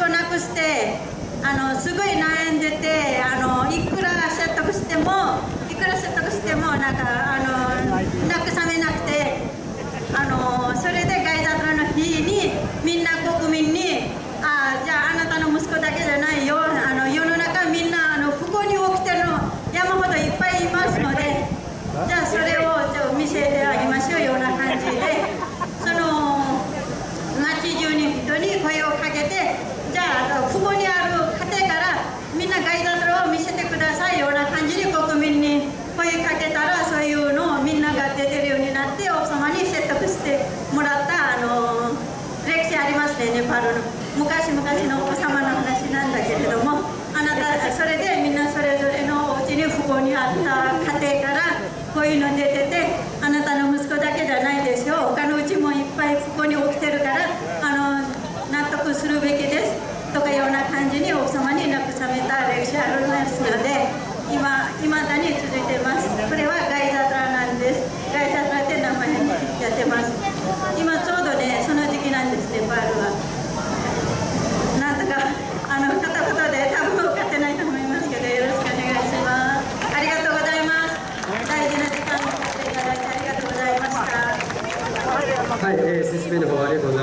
子亡くしてすごい悩んでていくら説得してもなんか慰めなくてそれでガイザトラの日にみんな国民にじゃああなたの息子だけじゃないよ世の中みんな不幸に起きてるの山ほどいっぱいいますのでじゃあそれを見せてあげましょうような感じで町中に人に声をかけてじゃあ不幸にある家庭からみんなガイザトラを見せてくださいような感じに国民に声かけたらそういうのをみんなが出てるようになって王様に説得してもらった歴史ありますねネパールの昔々の王様の話なんだけれどもそれでみんなそれぞれのお家に不幸にあった家庭からこういうの出ててあなたの息子だけじゃないですよ他のうちもいっぱい不幸に起きてるから納得するべきですとかいうような感じに王様に慰めた歴史ありますのでいまだに続いています。これはガイザトラなんです。ガイザトラって名前にやってます。今ちょうどねその時期なんですネパールは。なんとか片言で多分分かってないと思いますけどよろしくお願いします。ありがとうございます。大事な時間を使っていただいてありがとうございました。はい、説明の方ありがとうございます。